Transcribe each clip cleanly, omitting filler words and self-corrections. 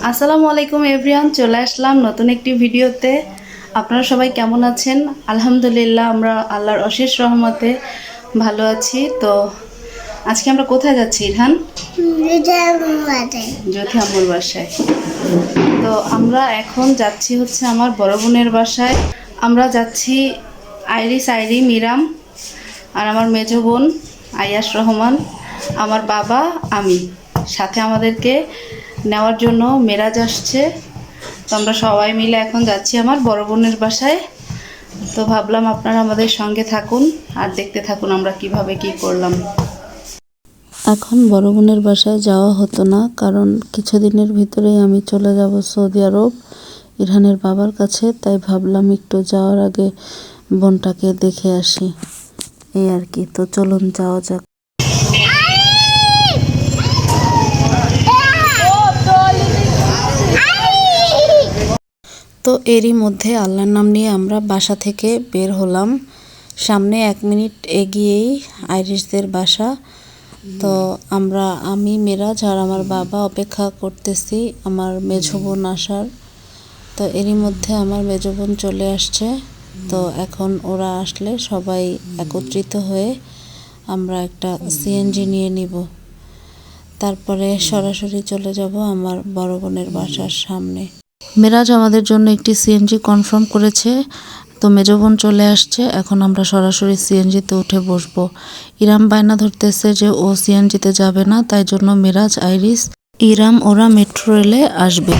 আসসালামু আলাইকুম এভরিওয়ান, চলে আসলাম নতুন একটি ভিডিওতে। আপনারা সবাই কেমন আছেন? আলহামদুলিল্লাহ, আমরা আল্লাহর অশেষ রহমতে ভালো আছি। তো আজকে আমরা কোথায় যাচ্ছি ইরহান? জ্যোতি আম্মুর বাসায়। তো আমরা এখন যাচ্ছি হচ্ছে আমার বড় বোনের বাসায়। আমরা যাচ্ছি আইরি, মিরাম আর আমার মেজ বোন আয়াস রহমান, আমার বাবা, আমি। সাথে আমাদেরকে নেওয়ার জন্য মেরাজ আসছে। তো আমরা সবাই মিলে এখন যাচ্ছি আমার বড় বোনের বাসায়। তো ভাবলাম আপনারা আমাদের সঙ্গে থাকুন আর দেখতে থাকুন আমরা কিভাবে কি করলাম। এখন বড় বোনের বাসায় যাওয়া হতো না, কারণ কিছুদিনের ভিতরেই আমি চলে যাব সৌদি আরব ইরহানের বাবার কাছে। তাই ভাবলাম একটু যাওয়ার আগে বোনটাকে দেখে আসি, এই আর কি। তো চলুন যাওয়া যাক। তো এরই মধ্যে আল্লাহর নাম নিয়ে আমরা বাসা থেকে বের হলাম। সামনে 1 মিনিট এগিয়েই আইরিশদের বাসা। তো আমি মেরাজ আর আমার বাবা অপেক্ষা করতেছি আমার মেজো বোন আসার। তো এরই মধ্যে আমার মেজো বোন চলে আসছে। তো এখন ওরা আসলে সবাই একত্রিত হয়ে আমরা একটা সিএনজি নিয়ে নিব, তারপরে সরাসরি চলে যাব আমার বড় বোনের বাসার সামনে। মেরাজ আমাদের জন্য একটি সিএনজি কনফার্ম করেছে। তো মেজো বোন চলে আসছে, এখন আমরা সরাসরি সিএনজিতে উঠে বসবো। ইরাম বায়না ধরতেছে যে ও সিএনজিতে যাবে না, তাই জন্য মেরাজ, আইরিস, ইরাম ওরা মেট্রো রেলে আসবে।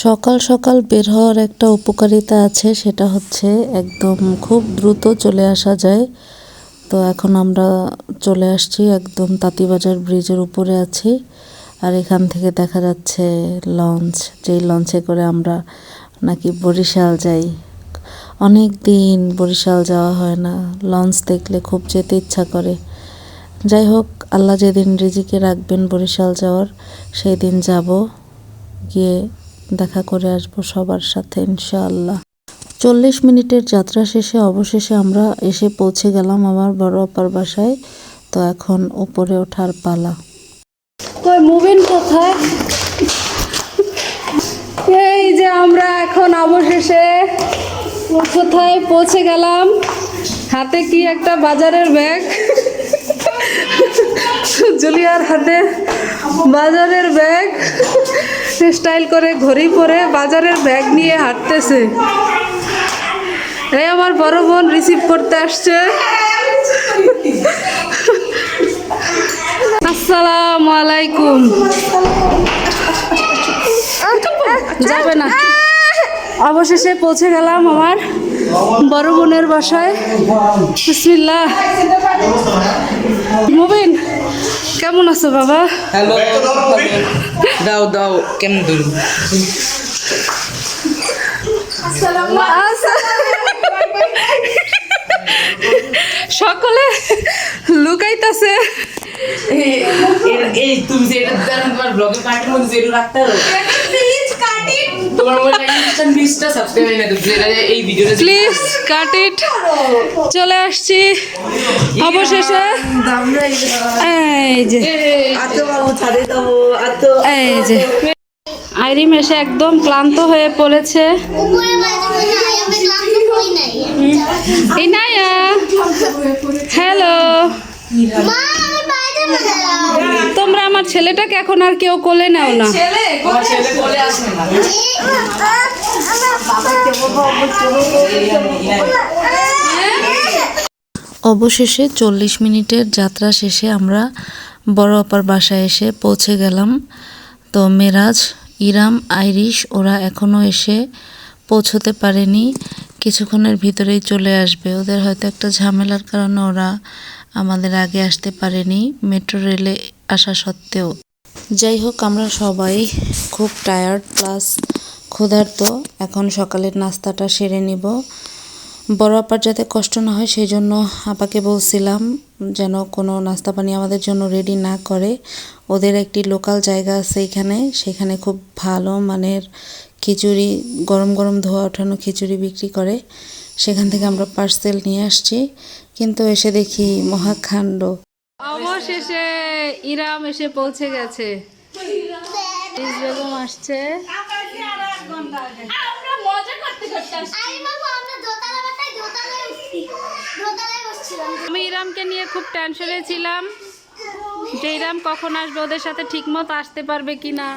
সকাল সকাল বের হওয়ার একটা উপকারিতা আছে, সেটা হচ্ছে একদম খুব দ্রুত চলে আসা যায়। তো এখন আমরা চলে আসছি, একদম তাঁতীবাজার ব্রিজের উপরে আছি। আর এখান থেকে দেখা যাচ্ছে লঞ্চ, যেই লঞ্চে করে আমরা নাকি বরিশাল যাই। অনেক দিন বরিশাল যাওয়া হয় না, লঞ্চ দেখলে খুব যেতে ইচ্ছা করে। যাই হোক, আল্লাহ যেদিন রিজিকে রাখবেন বরিশাল যাওয়ার, সেই দিন যাব, গিয়ে দেখা করে আসবো সবার সাথে ইনশাআল্লাহ। 40 মিনিটের যাত্রা শেষে অবশেষে আমরা এসে পৌঁছে গেলাম আমার বড় আপার বাসায়। তো এখন উপরে ওঠার পালা। কই মুবিন কোথায়? এই যে আমরা এখন অবশেষে কোথায় পৌঁছে গেলাম। হাতে কি একটা বাজারের ব্যাগ, জুলিয়ার হাতে বাজারের ব্যাগ, স্টাইল করে ঘড়ি পরে বাজারের ব্যাগ নিয়ে হাঁটতেছে। এই আমার বড় বোন রিসিভ করতে আসছে। আসসালামু আলাইকুম। যাবে না। অবশেষে পৌঁছে গেলাম আমার বড় বোনের বাসায়। বিসমিল্লাহ। মুবিন, কেমন আছো বাবা? হ্যালো, দাও দাও কেমন ধরুন। সকলে লুকাইতাছে। এই তুমি যে এটা জানো, তোমার ব্লগে পার্টির মধ্যে যেটা রাখতে হবে, প্লিজ কাট ইট। তোমার মোবাইল লাইকটা লিস্টটা সাবস্ক্রাইব করে দাও, যেটা এই ভিডিওটা প্লিজ কাট ইট। চলে আসছি অবশেষে। এই যে এই যে আইরিম এসে একদম ক্লান্ত হয়ে পড়েছে। ইনায়া, হ্যালো। তোমরা আমার ছেলেটাকে এখন আর কেউ কোলে নাও না। অবশেষে 40 মিনিটের যাত্রা শেষে আমরা বড় আপার বাসায় এসে পৌঁছে গেলাম। তো মেরাজ, ইরাম, আইরিশ ওরা এখনও এসে পৌঁছতে পারেনি, কিছুক্ষণের ভিতরেই চলে আসবে। ওদের হয়তো একটা ঝামেলার কারণে ওরা আমাদের আগে আসতে পারেনি মেট্রো রেলে আসা সত্ত্বেও। যাই হোক, আমরা সবাই খুব টায়ার্ড প্লাস ক্ষুধার্ত। এখন সকালের নাস্তাটা সেরে নিব। বড় আপার যাতে কষ্ট না হয় সেই জন্য আপাকে বলছিলাম যেন কোনো নাস্তা পানি আমাদের জন্য রেডি না করে। ওদের একটি লোকাল জায়গা আছে এখানে, সেখানে খুব ভালো মানের খিচুড়ি, গরম গরম ধোয়া ওঠানো খিচুড়ি বিক্রি করে। সেখান থেকে আমরা পার্সেল নিয়ে আসছি, কিন্তু এসে দেখি মহাকাণ্ড। অবশেষে ইরাম এসে পৌঁছে গেছে। বেগম আসছে। আমি ইরামকে নিয়ে খুব টেনশনে ছিলাম যে ইরাম কখন আসবে, ওদের সাথে ঠিকমতো আসতে পারবে কিনা।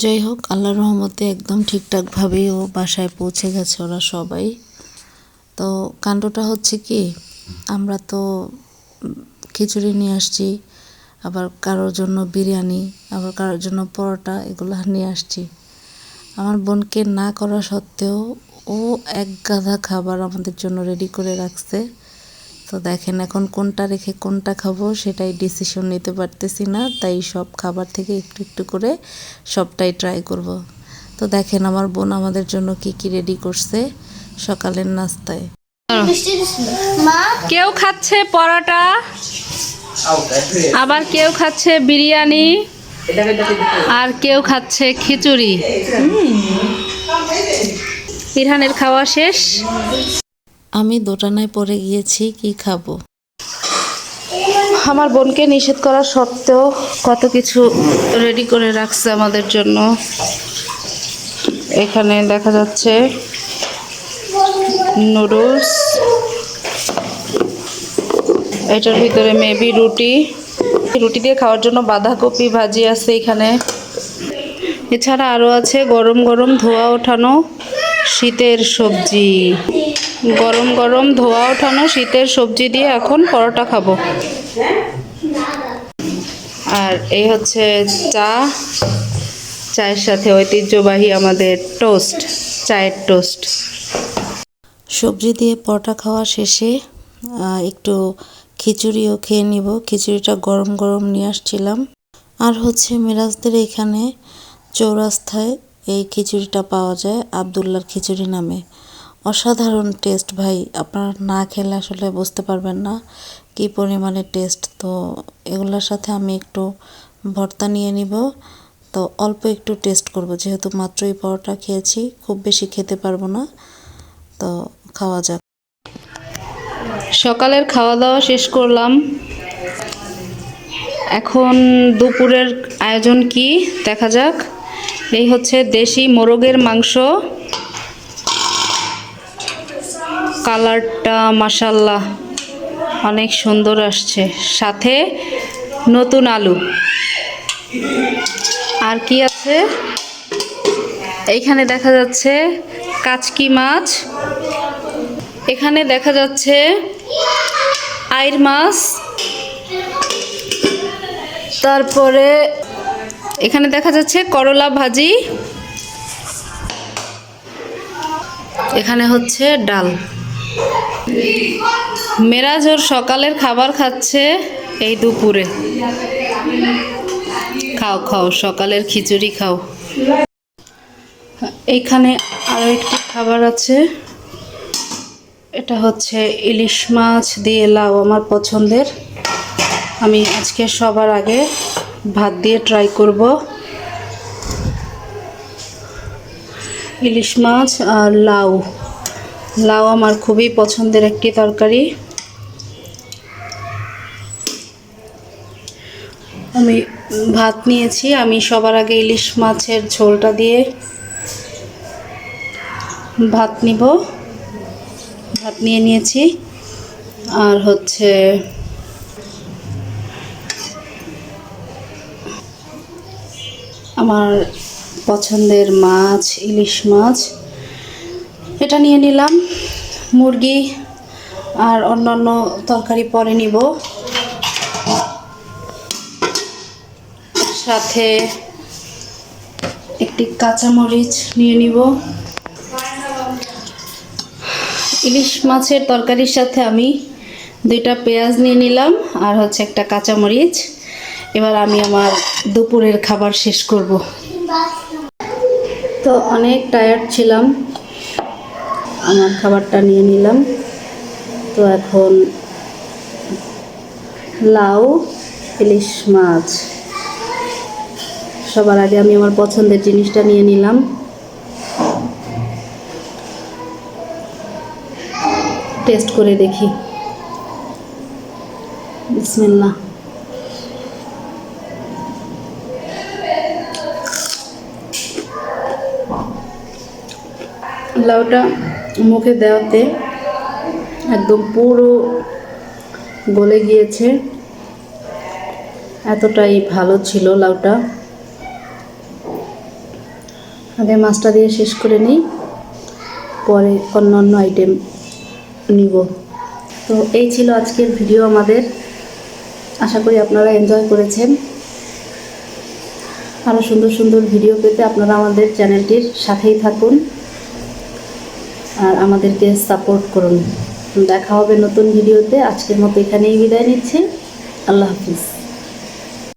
যাই হোক, আল্লাহর রহমতে একদম ঠিকঠাকভাবেই ও বাসায় পৌঁছে গেছে ওরা সবাই। তো কাণ্ডটা হচ্ছে কি, আমরা তো খিচুড়ি নিয়ে আসছি, আবার কারোর জন্য বিরিয়ানি, আবার কারোর জন্য পরোটা, এগুলো নিয়ে আসছি। আমার বোনকে না করা সত্ত্বেও ও এক গাদা খাবার আমাদের জন্য রেডি করে রাখছে। তো দেখেন এখন কোনটা রেখে কোনটা খাবো সেটাই ডিসিশন নিতে পারতেছি না, তাই সব খাবার থেকে একটু একটু করে সবটাই ট্রাই করব। তো দেখেন আমার বোন আমাদের জন্য কি কি রেডি করছে সকালের নাস্তায়। কেউ খাচ্ছে পরোটা, আবার কেউ খাচ্ছে বিরিয়ানি, আর কেউ খাচ্ছে খিচুড়ি। ইরহানের খাওয়া শেষ, আমি দোটানায় পড়ে গিয়েছি কি খাবো। আমার বোনকে নিষেধ করা সত্ত্বেও কত কিছু রেডি করে রাখছে আমাদের জন্য। এখানে দেখা যাচ্ছে নুডলস, এটার ভিতরে মেবি রুটি দিয়ে খাওয়ার জন্য বাঁধাকপি ভাজি আছে এখানে। এছাড়া আরও আছে গরম গরম ধোয়া ওঠানো শীতের সবজি। গরম গরম ধোয়া ওঠানো শীতের সবজি দিয়ে এখন পরোটা খাবো। আর এই হচ্ছে চায়ের সাথে ঐতিহ্যবাহী আমাদের টোস্ট, চায়ের টোস্ট। সবজি দিয়ে পরোটা খাওয়া শেষে একটু খিচুড়িও খেয়ে নিব। খিচুড়িটা গরম গরম নিয়ে আসছিলাম। আর হচ্ছে মিরাজদের এখানে চৌরাস্তায় এই খিচুড়িটা পাওয়া যায় আবদুল্লার খিচুড়ি নামে। অসাধারণ টেস্ট ভাই, আপনারা না খেলে আসলে বুঝতে পারবেন না কি পরিমাণে টেস্ট। তো এগুলোর সাথে আমি একটু ভর্তা নিয়ে নিব। তো অল্প একটু টেস্ট করব, যেহেতু মাত্রই পরোটা খেয়েছি, খুব বেশি খেতে পারবো না। তো খাওয়া যাক। সকালের খাওয়া দাওয়া শেষ করলাম, এখন দুপুরের আয়োজন কি দেখা যাক। এই হচ্ছে দেশি মোরগের মাংস, কালারটা মাশাল্লাহ অনেক সুন্দর আসছে, সাথে নতুন আলু। আর কি আছে এইখানে দেখা যাচ্ছে কাচকি মাছ, এখানে দেখা যাচ্ছে আইর মাছ, তারপরে এখানে দেখা যাচ্ছে করলা ভাজি, এখানে হচ্ছে ডাল। মেরাজ ওর সকালের খাবার খাচ্ছে এই দুপুরে। খাও খাও, সকালের খিচুড়ি খাও। এইখানে আরও একটি খাবার আছে, এটা হচ্ছে ইলিশ মাছ দিয়ে লাউ, আমার পছন্দের। আমি আজকে সবার আগে ভাত দিয়ে ট্রাই করব। ইলিশ মাছ আর লাউ আমার খুবই পছন্দের একটি তরকারি। আমি ভাত নিয়েছি, আমি সবার আগে ইলিশ মাছের ঝোলটা দিয়ে ভাত নিব। ভাত নিয়ে নিয়েছি, আর হচ্ছে আমার পছন্দের মাছ ইলিশ মাছ, এটা নিয়ে নিলাম। মুরগি আর অন্যান্য তরকারি পরে নিব। সাথে একটি কাঁচামরিচ নিয়ে নিব। ইলিশ মাছের তরকারির সাথে আমি 2টা পেঁয়াজ নিয়ে নিলাম আর হচ্ছে একটা কাঁচামরিচ। এবার আমি আমার দুপুরের খাবার শেষ করব। তো অনেক টায়ার্ড ছিলাম, আমার খাবারটা নিয়ে নিলাম। তো এখন লাউ ইলিশ মাছ, সবার আগে আমি আমার পছন্দের জিনিসটা নিয়ে নিলাম। টেস্ট করে দেখি। বিসমিল্লাহ। লাউটা মুখে দেওয়াতে একদম পুরো গলে গিয়েছে, এতটাই ভালো ছিল লাউটা। আগে মাছটা দিয়ে শেষ করে নিই, পরে অন্যান্য আইটেম নিব। তো এই ছিল আজকের ভিডিও আমাদের। আশা করি আপনারা এনজয় করেছেন। আরও সুন্দর সুন্দর ভিডিও পেতে আপনারা আমাদের চ্যানেলটির সাথেই থাকুন আর আমাদেরকে সাপোর্ট করুন। দেখা হবে নতুন ভিডিওতে। আজকের মতো এখানেই বিদায় নিচ্ছি। আল্লাহ হাফিজ।